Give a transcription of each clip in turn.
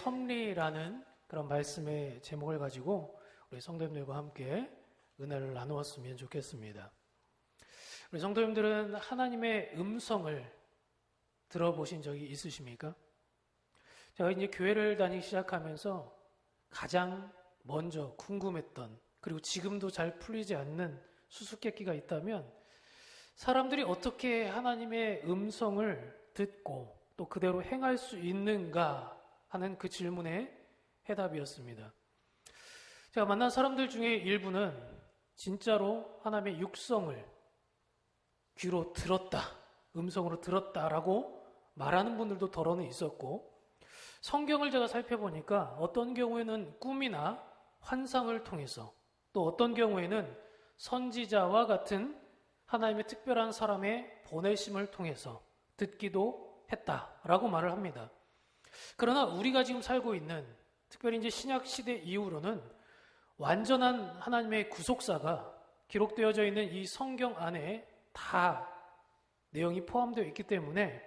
섭리라는 그런 말씀의 제목을 가지고 우리 성도님들과 함께 은혜를 나누었으면 좋겠습니다. 우리 성도님들은 하나님의 음성을 들어보신 적이 있으십니까? 제가 이제 교회를 다니기 시작하면서 가장 먼저 궁금했던, 그리고 지금도 잘 풀리지 않는 수수께끼가 있다면 사람들이 어떻게 하나님의 음성을 듣고 또 그대로 행할 수 있는가 하는 그 질문의 해답이었습니다. 제가 만난 사람들 중에 일부는 진짜로 하나님의 육성을 귀로 들었다, 음성으로 들었다라고 말하는 분들도 더러는 있었고, 성경을 제가 살펴보니까 어떤 경우에는 꿈이나 환상을 통해서, 또 어떤 경우에는 선지자와 같은 하나님의 특별한 사람의 보내심을 통해서 듣기도 했다라고 말을 합니다. 그러나 우리가 지금 살고 있는, 특별히 이제 신약 시대 이후로는 완전한 하나님의 구속사가 기록되어져 있는 이 성경 안에 다 내용이 포함되어 있기 때문에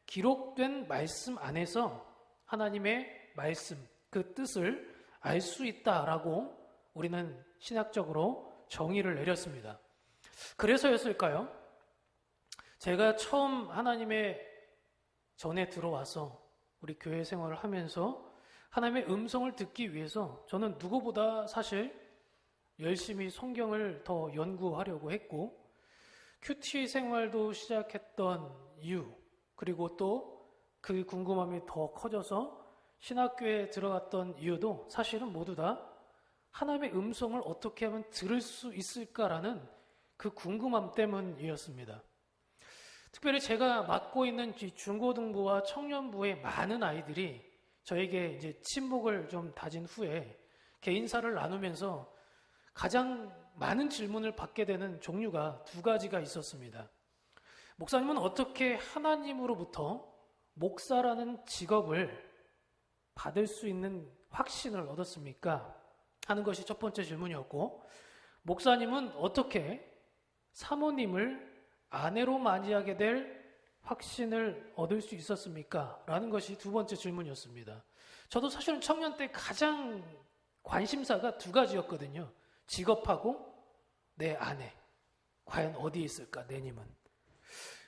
기록된 말씀 안에서 하나님의 말씀, 그 뜻을 알 수 있다라고 우리는 신학적으로 정의를 내렸습니다. 그래서였을까요? 제가 처음 하나님의 전에 들어와서 우리 교회 생활을 하면서 하나님의 음성을 듣기 위해서 저는 누구보다 사실 열심히 성경을 더 연구하려고 했고, 큐티 생활도 시작했던 이유, 그리고 또 그 궁금함이 더 커져서 신학교에 들어갔던 이유도 사실은 모두 다 하나님의 음성을 어떻게 하면 들을 수 있을까라는 그 궁금함 때문이었습니다. 특별히 제가 맡고 있는 중고등부와 청년부의 많은 아이들이 저에게 이제 친목을 좀 다진 후에 개인사를 나누면서 가장 많은 질문을 받게 되는 종류가 두 가지가 있었습니다. 목사님은 어떻게 하나님으로부터 목사라는 직업을 받을 수 있는 확신을 얻었습니까? 하는 것이 첫 번째 질문이었고, 목사님은 어떻게 사모님을 아내로 맞이하게 될 확신을 얻을 수 있었습니까? 라는 것이 두 번째 질문이었습니다. 저도 사실은 청년 때 가장 관심사가 두 가지였거든요. 직업하고 내 아내. 과연 어디에 있을까, 내님은?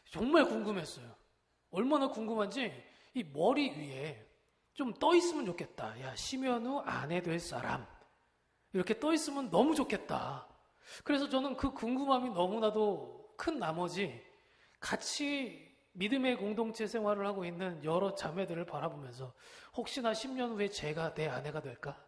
정말 궁금했어요. 얼마나 궁금한지 이 머리 위에 좀 떠 있으면 좋겠다. 야, 심현우 아내 될 사람. 이렇게 떠 있으면 너무 좋겠다. 그래서 저는 그 궁금함이 너무나도 큰 나머지 같이 믿음의 공동체 생활을 하고 있는 여러 자매들을 바라보면서 혹시나 10년 후에 제가 내 아내가 될까?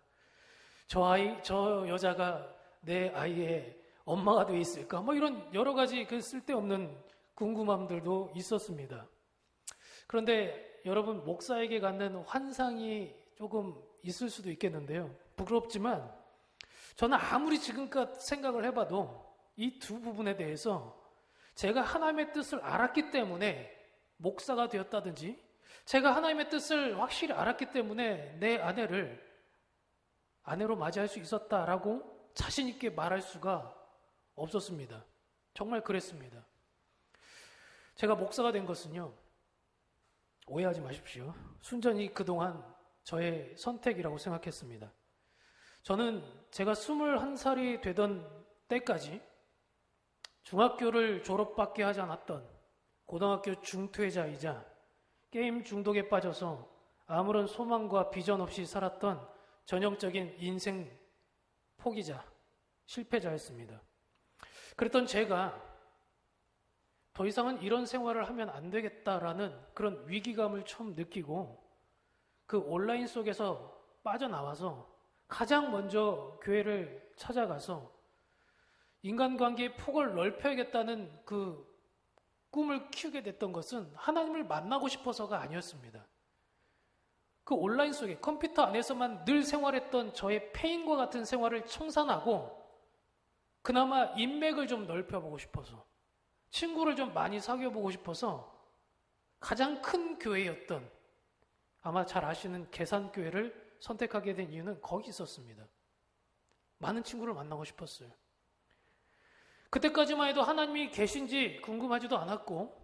저 여자가 내 아이의 엄마가 돼 있을까? 뭐 이런 여러 가지 그 쓸데없는 궁금함들도 있었습니다. 그런데 여러분, 목사에게 갖는 환상이 조금 있을 수도 있겠는데요. 부끄럽지만 저는 아무리 지금껏 생각을 해봐도 이 두 부분에 대해서 제가 하나님의 뜻을 알았기 때문에 목사가 되었다든지, 제가 하나님의 뜻을 확실히 알았기 때문에 내 아내를 아내로 맞이할 수 있었다라고 자신 있게 말할 수가 없었습니다. 정말 그랬습니다. 제가 목사가 된 것은요, 오해하지 마십시오. 순전히 그동안 저의 선택이라고 생각했습니다. 저는 제가 21살이 되던 때까지 중학교를 졸업밖에 하지 않았던 고등학교 중퇴자이자 게임 중독에 빠져서 아무런 소망과 비전 없이 살았던 전형적인 인생 포기자, 실패자였습니다. 그랬던 제가 더 이상은 이런 생활을 하면 안 되겠다라는 그런 위기감을 처음 느끼고, 그 온라인 속에서 빠져나와서 가장 먼저 교회를 찾아가서 인간관계의 폭을 넓혀야겠다는 그 꿈을 키우게 됐던 것은 하나님을 만나고 싶어서가 아니었습니다. 그 온라인 속에 컴퓨터 안에서만 늘 생활했던 저의 페인과 같은 생활을 청산하고 그나마 인맥을 좀 넓혀보고 싶어서, 친구를 좀 많이 사귀어보고 싶어서 가장 큰 교회였던, 아마 잘 아시는 계산교회를 선택하게 된 이유는 거기 있었습니다. 많은 친구를 만나고 싶었어요. 그때까지만 해도 하나님이 계신지 궁금하지도 않았고,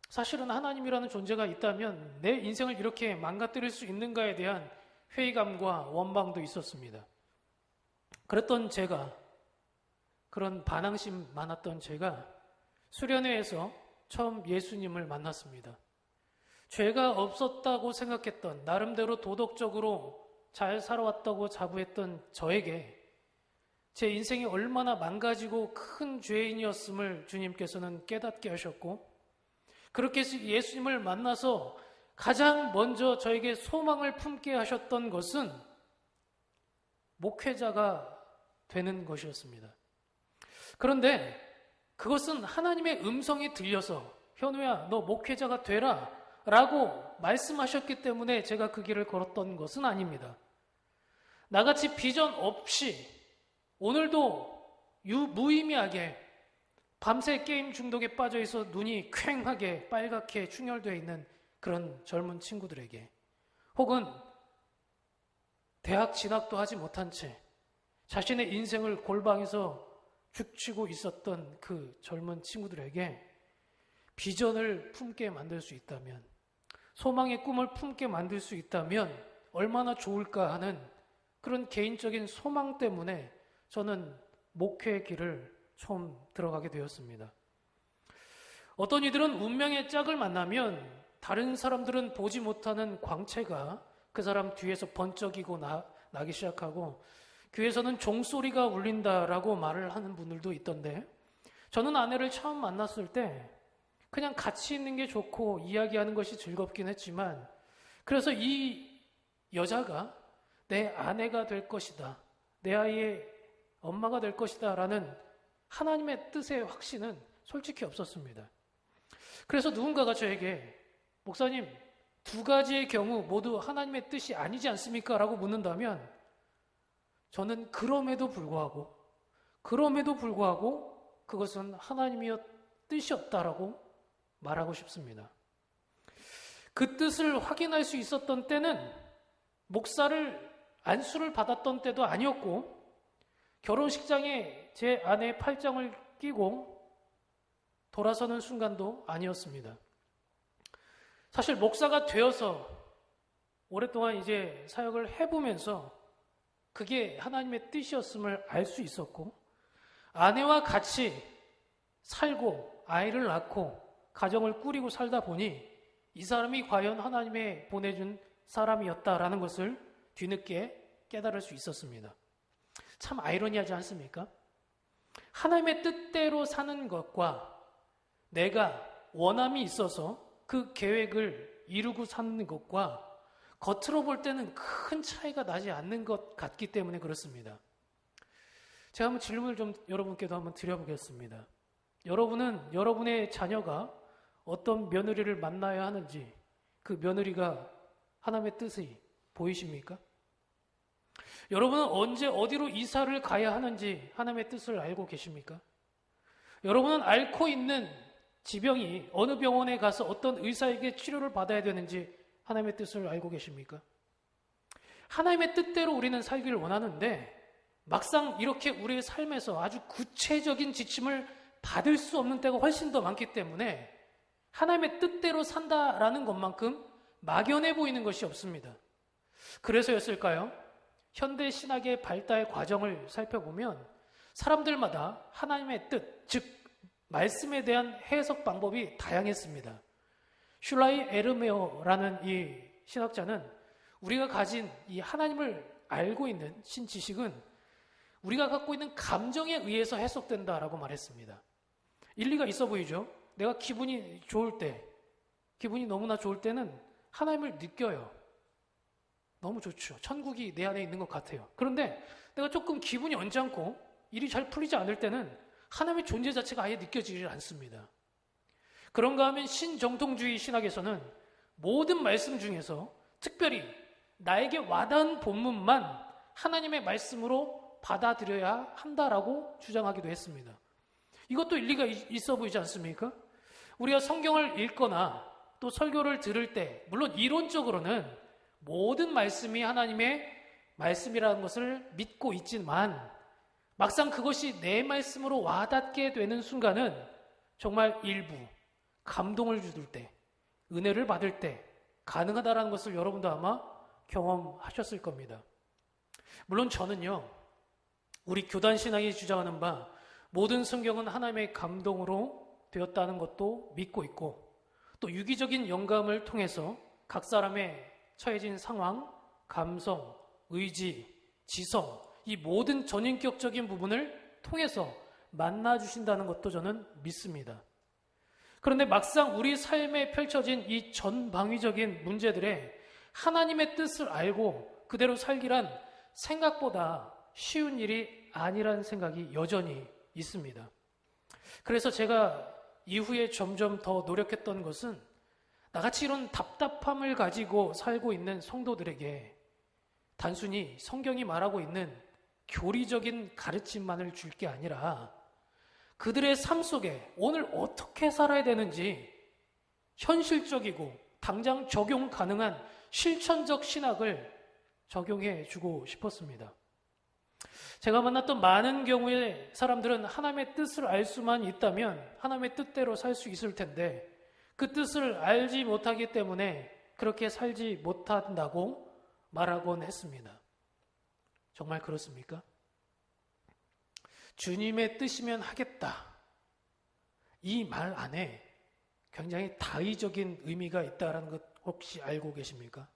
사실은 하나님이라는 존재가 있다면 내 인생을 이렇게 망가뜨릴 수 있는가에 대한 회의감과 원망도 있었습니다. 그랬던 제가, 그런 반항심 많았던 제가 수련회에서 처음 예수님을 만났습니다. 죄가 없었다고 생각했던, 나름대로 도덕적으로 잘 살아왔다고 자부했던 저에게 제 인생이 얼마나 망가지고 큰 죄인이었음을 주님께서는 깨닫게 하셨고, 그렇게 예수님을 만나서 가장 먼저 저에게 소망을 품게 하셨던 것은 목회자가 되는 것이었습니다. 그런데 그것은 하나님의 음성이 들려서 현우야, 너 목회자가 되라 라고 말씀하셨기 때문에 제가 그 길을 걸었던 것은 아닙니다. 나같이 비전 없이 오늘도 무의미하게 밤새 게임 중독에 빠져 있어 눈이 퀭하게 빨갛게 충혈되어 있는 그런 젊은 친구들에게, 혹은 대학 진학도 하지 못한 채 자신의 인생을 골방에서 죽치고 있었던 그 젊은 친구들에게 비전을 품게 만들 수 있다면, 소망의 꿈을 품게 만들 수 있다면 얼마나 좋을까 하는 그런 개인적인 소망 때문에 저는 목회의 길을 처음 들어가게 되었습니다. 어떤 이들은 운명의 짝을 만나면 다른 사람들은 보지 못하는 광채가 그 사람 뒤에서 번쩍이고 나기 시작하고 귀에서는 종소리가 울린다라고 말을 하는 분들도 있던데, 저는 아내를 처음 만났을 때 그냥 같이 있는 게 좋고 이야기하는 것이 즐겁긴 했지만, 그래서 이 여자가 내 아내가 될 것이다, 내 아이의 엄마가 될 것이다 라는 하나님의 뜻의 확신은 솔직히 없었습니다. 그래서 누군가가 저에게 목사님, 두 가지의 경우 모두 하나님의 뜻이 아니지 않습니까? 라고 묻는다면 저는 그럼에도 불구하고 그것은 하나님의 뜻이었다라고 말하고 싶습니다. 그 뜻을 확인할 수 있었던 때는 목사를 안수를 받았던 때도 아니었고, 결혼식장에 제 아내의 팔짱을 끼고 돌아서는 순간도 아니었습니다. 사실 목사가 되어서 오랫동안 이제 사역을 해보면서 그게 하나님의 뜻이었음을 알 수 있었고, 아내와 같이 살고 아이를 낳고 가정을 꾸리고 살다 보니 이 사람이 과연 하나님의 보내준 사람이었다라는 것을 뒤늦게 깨달을 수 있었습니다. 참 아이러니하지 않습니까? 하나님의 뜻대로 사는 것과 내가 원함이 있어서 그 계획을 이루고 사는 것과 겉으로 볼 때는 큰 차이가 나지 않는 것 같기 때문에 그렇습니다. 제가 한번 질문을 좀 여러분께도 한번 드려보겠습니다. 여러분은 여러분의 자녀가 어떤 며느리를 만나야 하는지, 그 며느리가 하나님의 뜻이 보이십니까? 여러분은 언제 어디로 이사를 가야 하는지 하나님의 뜻을 알고 계십니까? 여러분은 앓고 있는 지병이 어느 병원에 가서 어떤 의사에게 치료를 받아야 되는지 하나님의 뜻을 알고 계십니까? 하나님의 뜻대로 우리는 살기를 원하는데 막상 이렇게 우리의 삶에서 아주 구체적인 지침을 받을 수 없는 때가 훨씬 더 많기 때문에 하나님의 뜻대로 산다라는 것만큼 막연해 보이는 것이 없습니다. 그래서였을까요? 현대 신학의 발달 과정을 살펴보면 사람들마다 하나님의 뜻, 즉 말씀에 대한 해석 방법이 다양했습니다. 슐라이 에르메어라는 이 신학자는 우리가 가진 이 하나님을 알고 있는 신지식은 우리가 갖고 있는 감정에 의해서 해석된다라고 말했습니다. 일리가 있어 보이죠? 내가 기분이 좋을 때, 기분이 너무나 좋을 때는 하나님을 느껴요. 너무 좋죠. 천국이 내 안에 있는 것 같아요. 그런데 내가 조금 기분이 언짢고 일이 잘 풀리지 않을 때는 하나님의 존재 자체가 아예 느껴지질 않습니다. 그런가 하면 신정통주의 신학에서는 모든 말씀 중에서 특별히 나에게 와닿은 본문만 하나님의 말씀으로 받아들여야 한다라고 주장하기도 했습니다. 이것도 일리가 있어 보이지 않습니까? 우리가 성경을 읽거나 또 설교를 들을 때 물론 이론적으로는 모든 말씀이 하나님의 말씀이라는 것을 믿고 있지만 막상 그것이 내 말씀으로 와닿게 되는 순간은 정말 일부 감동을 주들 때, 은혜를 받을 때 가능하다라는 것을 여러분도 아마 경험하셨을 겁니다. 물론 저는요, 우리 교단 신학이 주장하는 바 모든 성경은 하나님의 감동으로 되었다는 것도 믿고 있고, 또 유기적인 영감을 통해서 각 사람의 처해진 상황, 감성, 의지, 지성, 이 모든 전인격적인 부분을 통해서 만나주신다는 것도 저는 믿습니다. 그런데 막상 우리 삶에 펼쳐진 이 전방위적인 문제들에 하나님의 뜻을 알고 그대로 살기란 생각보다 쉬운 일이 아니라는 생각이 여전히 있습니다. 그래서 제가 이후에 점점 더 노력했던 것은 나같이 이런 답답함을 가지고 살고 있는 성도들에게 단순히 성경이 말하고 있는 교리적인 가르침만을 줄 게 아니라 그들의 삶 속에 오늘 어떻게 살아야 되는지 현실적이고 당장 적용 가능한 실천적 신학을 적용해 주고 싶었습니다. 제가 만났던 많은 경우에 사람들은 하나님의 뜻을 알 수만 있다면 하나님의 뜻대로 살 수 있을 텐데 그 뜻을 알지 못하기 때문에 그렇게 살지 못한다고 말하곤 했습니다. 정말 그렇습니까? 주님의 뜻이면 하겠다. 이 말 안에 굉장히 다의적인 의미가 있다는 것 혹시 알고 계십니까?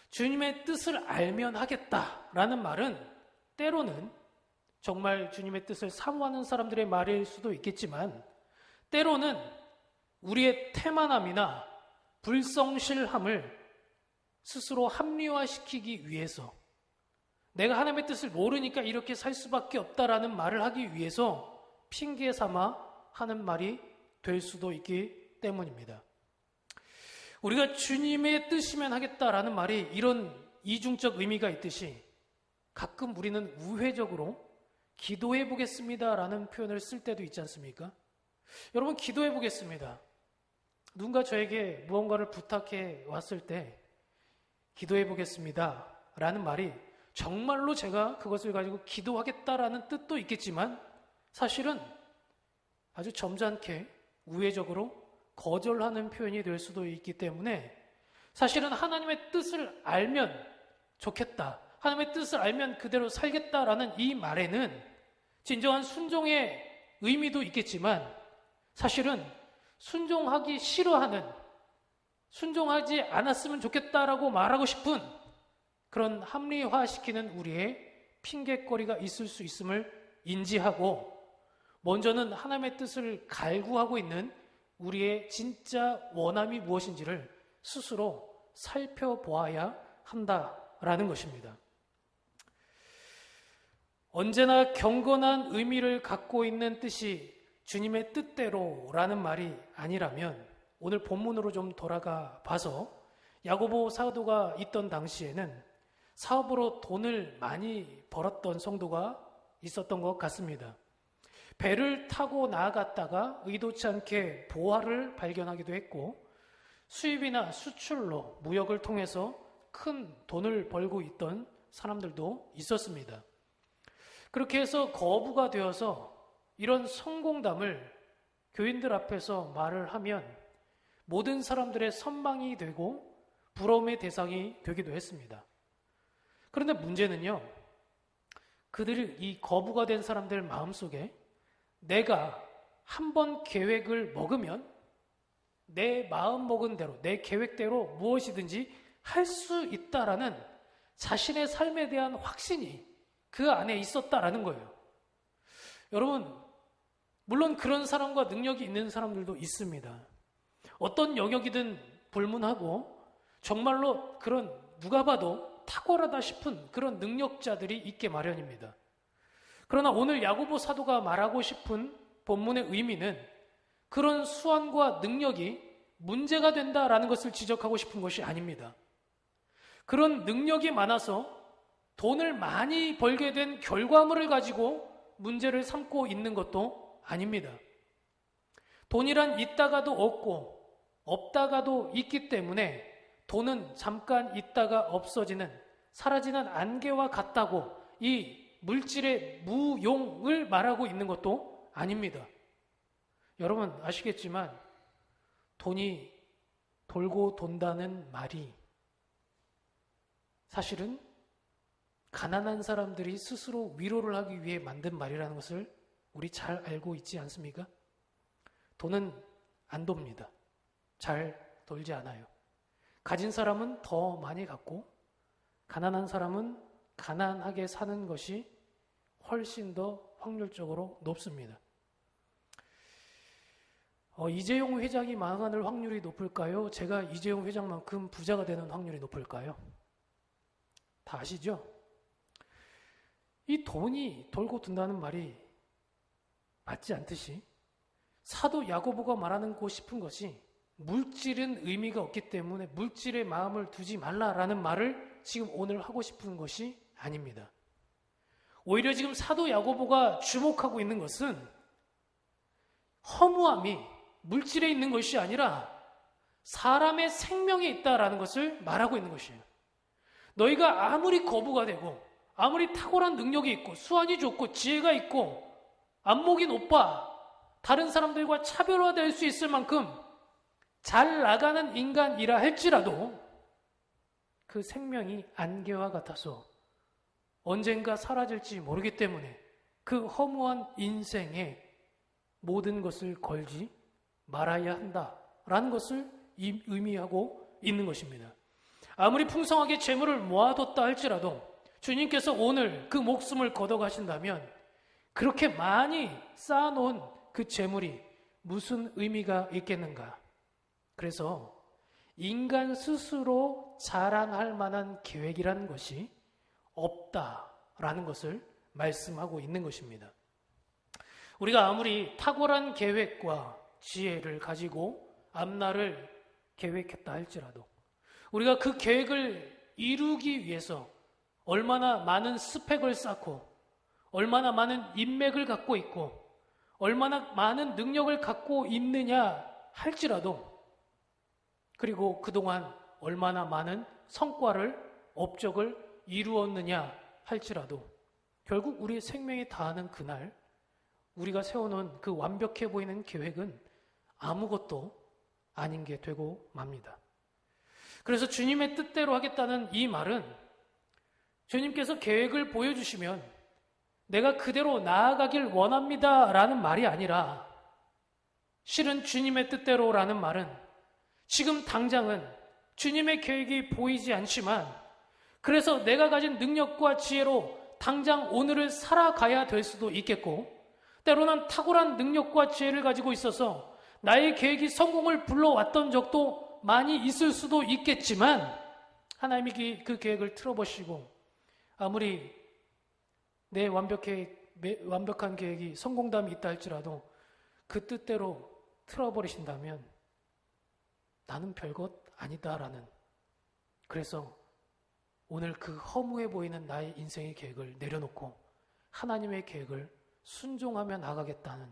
주님의 뜻을 알면 하겠다라는 말은 때로는 정말 주님의 뜻을 사모하는 사람들의 말일 수도 있겠지만 때로는 우리의 태만함이나 불성실함을 스스로 합리화시키기 위해서 내가 하나님의 뜻을 모르니까 이렇게 살 수밖에 없다라는 말을 하기 위해서 핑계 삼아 하는 말이 될 수도 있기 때문입니다. 우리가 주님의 뜻이면 하겠다라는 말이 이런 이중적 의미가 있듯이 가끔 우리는 우회적으로 기도해 보겠습니다라는 표현을 쓸 때도 있지 않습니까? 여러분, 기도해 보겠습니다. 누군가 저에게 무언가를 부탁해 왔을 때 기도해 보겠습니다라는 말이 정말로 제가 그것을 가지고 기도하겠다라는 뜻도 있겠지만 사실은 아주 점잖게 우회적으로 거절하는 표현이 될 수도 있기 때문에 사실은 하나님의 뜻을 알면 좋겠다, 하나님의 뜻을 알면 그대로 살겠다라는 이 말에는 진정한 순종의 의미도 있겠지만 사실은 순종하기 싫어하는, 순종하지 않았으면 좋겠다라고 말하고 싶은 그런 합리화시키는 우리의 핑계거리가 있을 수 있음을 인지하고 먼저는 하나님의 뜻을 갈구하고 있는 우리의 진짜 원함이 무엇인지를 스스로 살펴보아야 한다라는 것입니다. 언제나 경건한 의미를 갖고 있는 뜻이 주님의 뜻대로라는 말이 아니라면 오늘 본문으로 좀 돌아가 봐서 야고보 사도가 있던 당시에는 사업으로 돈을 많이 벌었던 성도가 있었던 것 같습니다. 배를 타고 나아갔다가 의도치 않게 보화를 발견하기도 했고 수입이나 수출로 무역을 통해서 큰 돈을 벌고 있던 사람들도 있었습니다. 그렇게 해서 거부가 되어서 이런 성공담을 교인들 앞에서 말을 하면 모든 사람들의 선망이 되고 부러움의 대상이 되기도 했습니다. 그런데 문제는요, 그들이 이 거부가 된 사람들 마음속에 내가 한번 계획을 먹으면 내 마음 먹은 대로, 내 계획대로 무엇이든지 할 수 있다라는 자신의 삶에 대한 확신이 그 안에 있었다라는 거예요. 여러분, 물론 그런 사람과 능력이 있는 사람들도 있습니다. 어떤 영역이든 불문하고 정말로 그런 누가 봐도 탁월하다 싶은 그런 능력자들이 있게 마련입니다. 그러나 오늘 야고보 사도가 말하고 싶은 본문의 의미는 그런 수완과 능력이 문제가 된다라는 것을 지적하고 싶은 것이 아닙니다. 그런 능력이 많아서 돈을 많이 벌게 된 결과물을 가지고 문제를 삼고 있는 것도 아닙니다. 돈이란 있다가도 없고 없다가도 있기 때문에 돈은 잠깐 있다가 없어지는, 사라지는 안개와 같다고 이 물질의 무용을 말하고 있는 것도 아닙니다. 여러분 아시겠지만 돈이 돌고 돈다는 말이 사실은 가난한 사람들이 스스로 위로를 하기 위해 만든 말이라는 것을 우리 잘 알고 있지 않습니까? 돈은 안 돕니다. 잘 돌지 않아요. 가진 사람은 더 많이 갖고 가난한 사람은 가난하게 사는 것이 훨씬 더 확률적으로 높습니다. 이재용 회장이 망할 확률이 높을까요? 제가 이재용 회장만큼 부자가 되는 확률이 높을까요? 다 아시죠? 이 돈이 돌고 든다는 말이 맞지 않듯이 사도 야고보가 말하고 싶은 것이 물질은 의미가 없기 때문에 물질에 마음을 두지 말라라는 말을 지금 오늘 하고 싶은 것이 아닙니다. 오히려 지금 사도 야고보가 주목하고 있는 것은 허무함이 물질에 있는 것이 아니라 사람의 생명에 있다라는 것을 말하고 있는 것이에요. 너희가 아무리 거부가 되고 아무리 탁월한 능력이 있고 수완이 좋고 지혜가 있고 안목이 높아 다른 사람들과 차별화될 수 있을 만큼 잘 나가는 인간이라 할지라도 그 생명이 안개와 같아서 언젠가 사라질지 모르기 때문에 그 허무한 인생에 모든 것을 걸지 말아야 한다라는 것을 의미하고 있는 것입니다. 아무리 풍성하게 재물을 모아뒀다 할지라도 주님께서 오늘 그 목숨을 걷어가신다면 그렇게 많이 쌓아놓은 그 재물이 무슨 의미가 있겠는가? 그래서 인간 스스로 자랑할 만한 계획이라는 것이 없다라는 것을 말씀하고 있는 것입니다. 우리가 아무리 탁월한 계획과 지혜를 가지고 앞날을 계획했다 할지라도 우리가 그 계획을 이루기 위해서 얼마나 많은 스펙을 쌓고 얼마나 많은 인맥을 갖고 있고 얼마나 많은 능력을 갖고 있느냐 할지라도 그리고 그동안 얼마나 많은 성과를 업적을 이루었느냐 할지라도 결국 우리의 생명이 다하는 그날 우리가 세워놓은 그 완벽해 보이는 계획은 아무것도 아닌 게 되고 맙니다. 그래서 주님의 뜻대로 하겠다는 이 말은 주님께서 계획을 보여주시면 내가 그대로 나아가길 원합니다 라는 말이 아니라 실은 주님의 뜻대로라는 말은 지금 당장은 주님의 계획이 보이지 않지만 그래서 내가 가진 능력과 지혜로 당장 오늘을 살아가야 될 수도 있겠고 때로는 탁월한 능력과 지혜를 가지고 있어서 나의 계획이 성공을 불러왔던 적도 많이 있을 수도 있겠지만 하나님이 그 계획을 틀어보시고 아무리 내 완벽한 계획이 성공담이 있다 할지라도 그 뜻대로 틀어버리신다면 나는 별것 아니다라는 그래서 오늘 그 허무해 보이는 나의 인생의 계획을 내려놓고 하나님의 계획을 순종하며 나가겠다는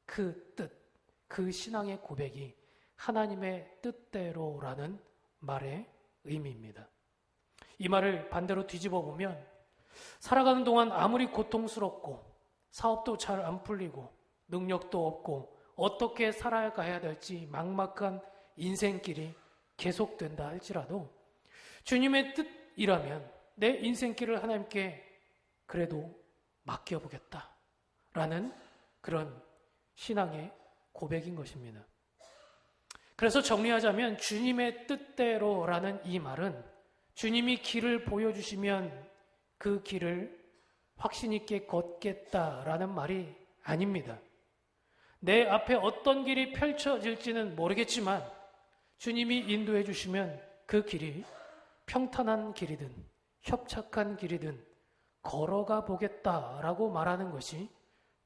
그 뜻, 그 신앙의 고백이 하나님의 뜻대로라는 말의 의미입니다. 이 말을 반대로 뒤집어 보면 살아가는 동안 아무리 고통스럽고 사업도 잘 안 풀리고 능력도 없고 어떻게 살아가야 될지 막막한 인생길이 계속된다 할지라도 주님의 뜻이라면 내 인생길을 하나님께 그래도 맡겨보겠다라는 그런 신앙의 고백인 것입니다. 그래서 정리하자면 주님의 뜻대로라는 이 말은 주님이 길을 보여주시면 그 길을 확신 있게 걷겠다라는 말이 아닙니다. 내 앞에 어떤 길이 펼쳐질지는 모르겠지만 주님이 인도해 주시면 그 길이 평탄한 길이든 협착한 길이든 걸어가 보겠다라고 말하는 것이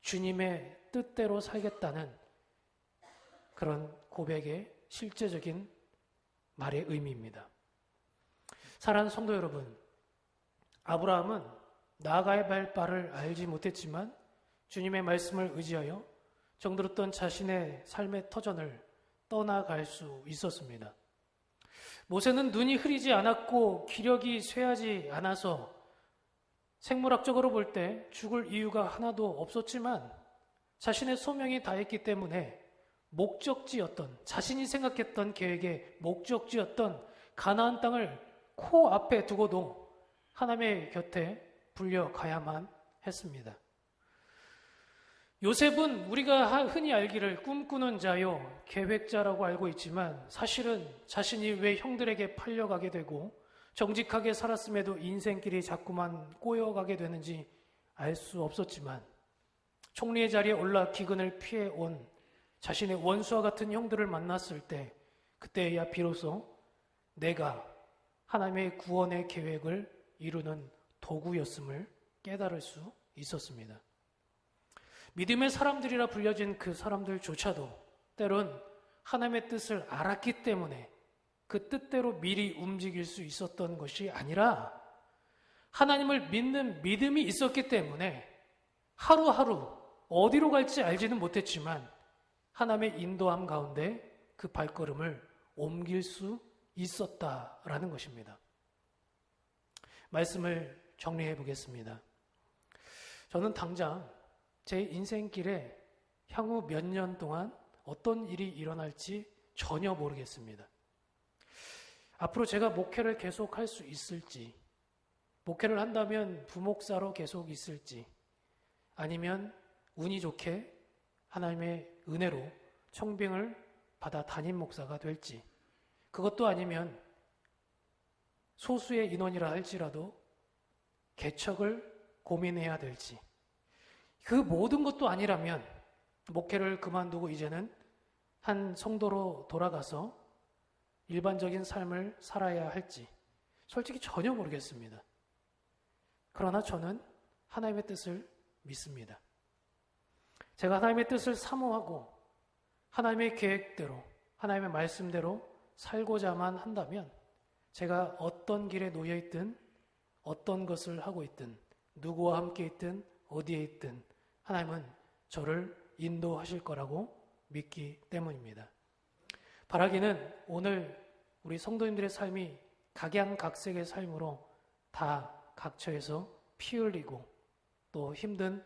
주님의 뜻대로 살겠다는 그런 고백의 실제적인 말의 의미입니다. 사랑하는 성도 여러분, 아브라함은 나아가야 할 바를 알지 못했지만 주님의 말씀을 의지하여 정들었던 자신의 삶의 터전을 떠나갈 수 있었습니다. 모세는 눈이 흐리지 않았고 기력이 쇠하지 않아서 생물학적으로 볼 때 죽을 이유가 하나도 없었지만 자신의 소명이 다했기 때문에 목적지였던 자신이 생각했던 계획의 목적지였던 가나안 땅을 코앞에 두고도 하나님의 곁에 불려가야만 했습니다. 요셉은 우리가 흔히 알기를 꿈꾸는 자요, 계획자라고 알고 있지만 사실은 자신이 왜 형들에게 팔려가게 되고 정직하게 살았음에도 인생길이 자꾸만 꼬여가게 되는지 알 수 없었지만 총리의 자리에 올라 기근을 피해온 자신의 원수와 같은 형들을 만났을 때 그때야 비로소 내가 하나님의 구원의 계획을 이루는 도구였음을 깨달을 수 있었습니다. 믿음의 사람들이라 불려진 그 사람들조차도 때론 하나님의 뜻을 알았기 때문에 그 뜻대로 미리 움직일 수 있었던 것이 아니라 하나님을 믿는 믿음이 있었기 때문에 하루하루 어디로 갈지 알지는 못했지만 하나님의 인도함 가운데 그 발걸음을 옮길 수 있었다라는 것입니다. 말씀을 정리해 보겠습니다. 저는 당장 제 인생길에 향후 몇 년 동안 어떤 일이 일어날지 전혀 모르겠습니다. 앞으로 제가 목회를 계속할 수 있을지, 목회를 한다면 부목사로 계속 있을지, 아니면 운이 좋게 하나님의 은혜로 청빙을 받아 담임 목사가 될지, 그것도 아니면 소수의 인원이라 할지라도 개척을 고민해야 될지, 그 모든 것도 아니라면 목회를 그만두고 이제는 한 성도로 돌아가서 일반적인 삶을 살아야 할지 솔직히 전혀 모르겠습니다. 그러나 저는 하나님의 뜻을 믿습니다. 제가 하나님의 뜻을 사모하고 하나님의 계획대로, 하나님의 말씀대로 살고자만 한다면 제가 어떤 길에 놓여 있든 어떤 것을 하고 있든 누구와 함께 있든 어디에 있든 하나님은 저를 인도하실 거라고 믿기 때문입니다. 바라기는 오늘 우리 성도님들의 삶이 각양각색의 삶으로 다 각처에서 피 흘리고 또 힘든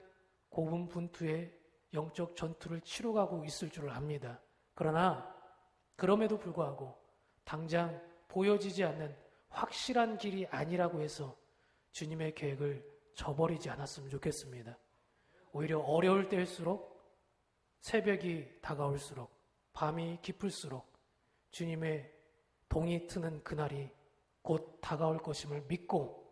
고군분투의 영적 전투를 치러가고 있을 줄을 압니다. 그러나 그럼에도 불구하고 당장 보여지지 않는 확실한 길이 아니라고 해서 주님의 계획을 저버리지 않았으면 좋겠습니다. 오히려 어려울 때일수록, 새벽이 다가올수록, 밤이 깊을수록 주님의 동이 트는 그날이 곧 다가올 것임을 믿고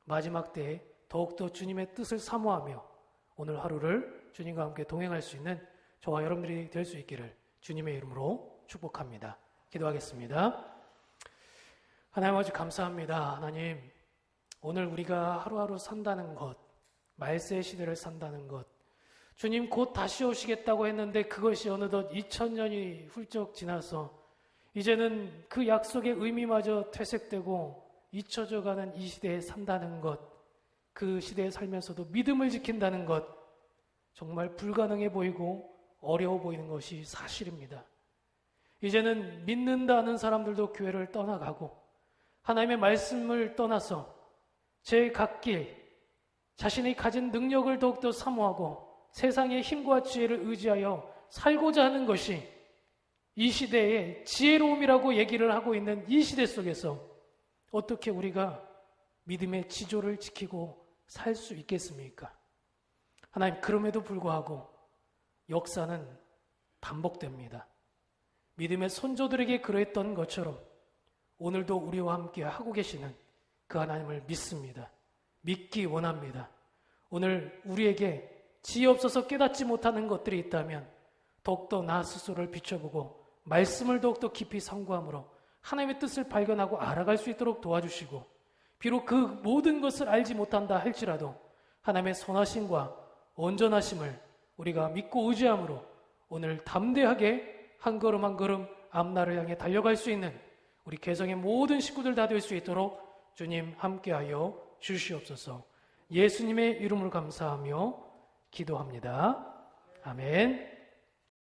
마지막 때에 더욱더 주님의 뜻을 사모하며 오늘 하루를 주님과 함께 동행할 수 있는 저와 여러분들이 될 수 있기를 주님의 이름으로 축복합니다. 기도하겠습니다. 하나님 아버지 감사합니다. 하나님, 오늘 우리가 하루하루 산다는 것, 말세 시대를 산다는 것, 주님 곧 다시 오시겠다고 했는데 그것이 어느덧 2000년이 훌쩍 지나서 이제는 그 약속의 의미마저 퇴색되고 잊혀져가는 이 시대에 산다는 것, 그 시대에 살면서도 믿음을 지킨다는 것, 정말 불가능해 보이고 어려워 보이는 것이 사실입니다. 이제는 믿는다는 사람들도 교회를 떠나가고 하나님의 말씀을 떠나서 제 갓길, 자신이 가진 능력을 더욱더 사모하고 세상의 힘과 지혜를 의지하여 살고자 하는 것이 이 시대의 지혜로움이라고 얘기를 하고 있는 이 시대 속에서 어떻게 우리가 믿음의 지조를 지키고 살 수 있겠습니까? 하나님, 그럼에도 불구하고 역사는 반복됩니다. 믿음의 선조들에게 그러했던 것처럼 오늘도 우리와 함께 하고 계시는 그 하나님을 믿습니다. 믿기 원합니다. 오늘 우리에게 지혜 없어서 깨닫지 못하는 것들이 있다면 더욱더 나 스스로를 비춰보고 말씀을 더욱더 깊이 상고함으로 하나님의 뜻을 발견하고 알아갈 수 있도록 도와주시고, 비록 그 모든 것을 알지 못한다 할지라도 하나님의 선하심과 온전하심을 우리가 믿고 의지함으로 오늘 담대하게 한 걸음 한 걸음 앞날을 향해 달려갈 수 있는 우리 개성의 모든 식구들 다 될 수 있도록 주님 함께하여 주시옵소서. 예수님의 이름으로 감사하며 기도합니다. 아멘.